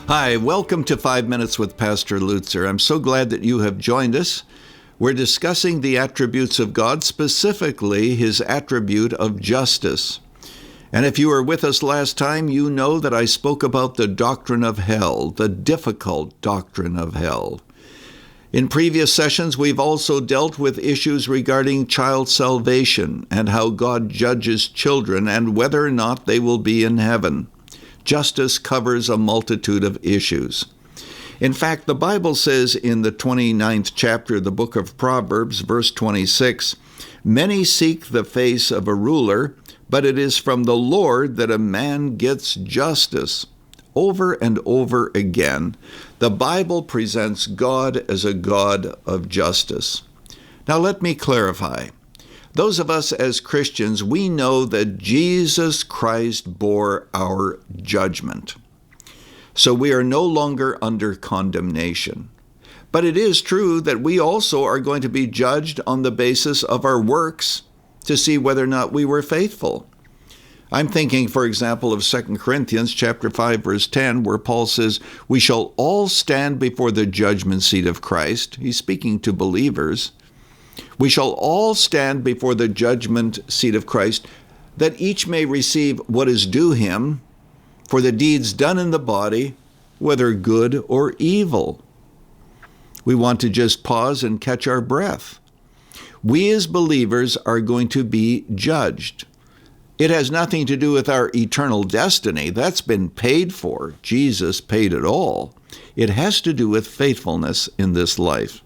Hi, welcome to 5 Minutes with Pastor Lutzer. I'm so glad that you have joined us. We're discussing the attributes of God, specifically his attribute of justice. And if you were with us last time, you know that I spoke about the doctrine of hell, the difficult doctrine of hell. In previous sessions, we've also dealt with issues regarding child salvation and how God judges children and whether or not they will be in heaven. Justice covers a multitude of issues. In fact, the Bible says in the 29th chapter of the book of Proverbs, verse 26, "Many seek the face of a ruler, but it is from the Lord that a man gets justice." Over and over again, the Bible presents God as a God of justice. Now let me clarify. Those of us as Christians, we know that Jesus Christ bore our judgment. So we are no longer under condemnation. But it is true that we also are going to be judged on the basis of our works to see whether or not we were faithful. I'm thinking, for example, of 2 Corinthians chapter 5, verse 10, where Paul says, "We shall all stand before the judgment seat of Christ." He's speaking to believers. "We shall all stand before the judgment seat of Christ, that each may receive what is due him for the deeds done in the body, whether good or evil." We want to just pause and catch our breath. We as believers are going to be judged. It has nothing to do with our eternal destiny. That's been paid for. Jesus paid it all. It has to do with faithfulness in this life.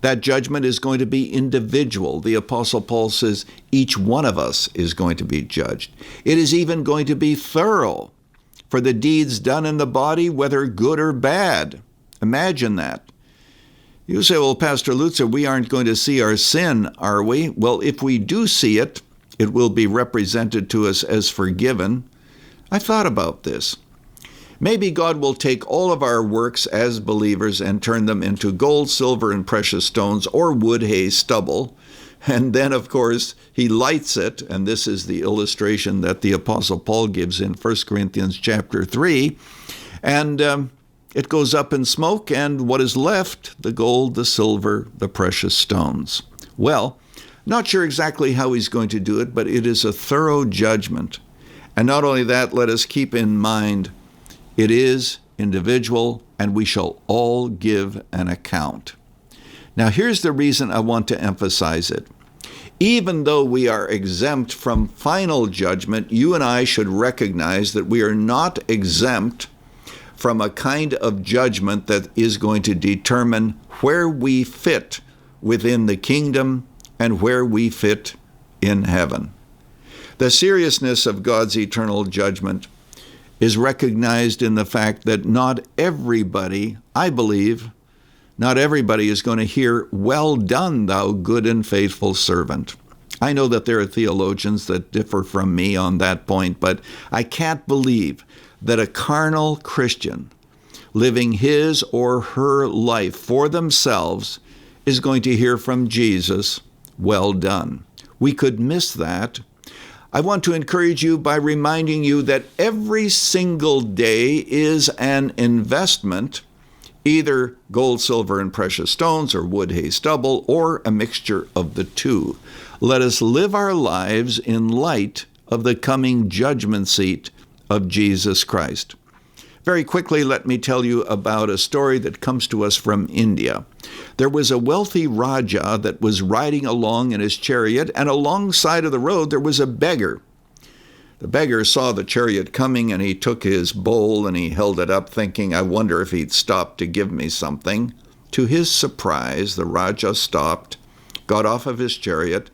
That judgment is going to be individual. The Apostle Paul says each one of us is going to be judged. It is even going to be thorough for the deeds done in the body, whether good or bad. Imagine that. You say, "Well, Pastor Lutzer, we aren't going to see our sin, are we?" Well, if we do see it, it will be represented to us as forgiven. I thought about this. Maybe God will take all of our works as believers and turn them into gold, silver, and precious stones, or wood, hay, stubble. And then, of course, he lights it, and this is the illustration that the Apostle Paul gives in 1 Corinthians chapter 3. And it goes up in smoke, and what is left? The gold, the silver, the precious stones. Well, not sure exactly how he's going to do it, but it is a thorough judgment. And not only that, let us keep in mind, it is individual, and we shall all give an account. Now, here's the reason I want to emphasize it. Even though we are exempt from final judgment, you and I should recognize that we are not exempt from a kind of judgment that is going to determine where we fit within the kingdom and where we fit in heaven. The seriousness of God's eternal judgment is recognized in the fact that not everybody, I believe, not everybody is going to hear, "Well done, thou good and faithful servant." I know that there are theologians that differ from me on that point, but I can't believe that a carnal Christian living his or her life for themselves is going to hear from Jesus, "Well done." We could miss that. I want to encourage you by reminding you that every single day is an investment, either gold, silver, and precious stones, or wood, hay, stubble, or a mixture of the two. Let us live our lives in light of the coming judgment seat of Jesus Christ. Very quickly, let me tell you about a story that comes to us from India. There was a wealthy Raja that was riding along in his chariot, and alongside of the road there was a beggar. The beggar saw the chariot coming, and he took his bowl and he held it up, thinking, "I wonder if he'd stop to give me something." To his surprise, the Raja stopped, got off of his chariot,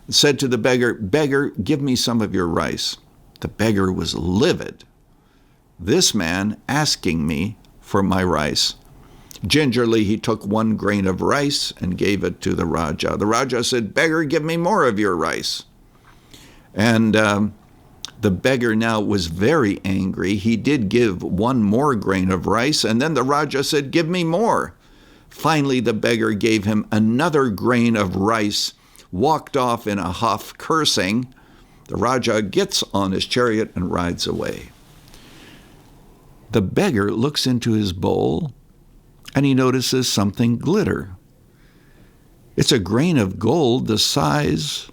and said to the beggar, "Beggar, give me some of your rice." The beggar was livid. This man asking me for my rice. Gingerly, he took 1 grain of rice and gave it to the Raja. The Raja said, "Beggar, give me more of your rice." And the beggar now was very angry. He did give 1 more grain of rice, and then the Raja said, "Give me more." Finally, the beggar gave him another grain of rice, walked off in a huff, cursing. The Raja gets on his chariot and rides away. The beggar looks into his bowl and he notices something glitter. It's a grain of gold the size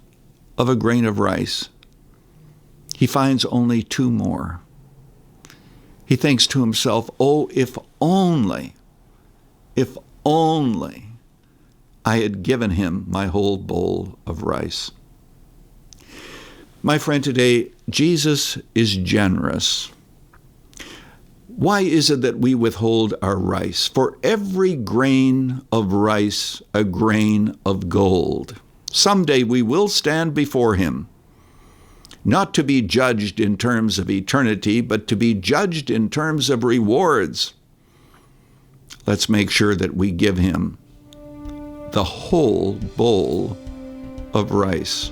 of a grain of rice. He finds only 2 more. He thinks to himself, oh, if only I had given him my whole bowl of rice. My friend, today, Jesus is generous. Why is it that we withhold our rice? For every grain of rice, a grain of gold. Someday we will stand before him, not to be judged in terms of eternity, but to be judged in terms of rewards. Let's make sure that we give him the whole bowl of rice.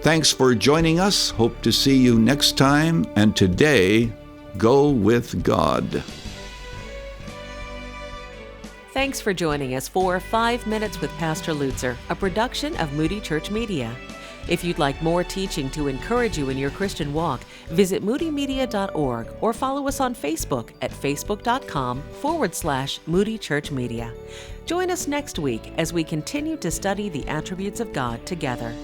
Thanks for joining us. Hope to see you next time. And today, go with God. Thanks for joining us for 5 Minutes with Pastor Lutzer, a production of Moody Church Media. If you'd like more teaching to encourage you in your Christian walk, visit moodymedia.org or follow us on Facebook at facebook.com/Moody Church Media. Join us next week as we continue to study the attributes of God together.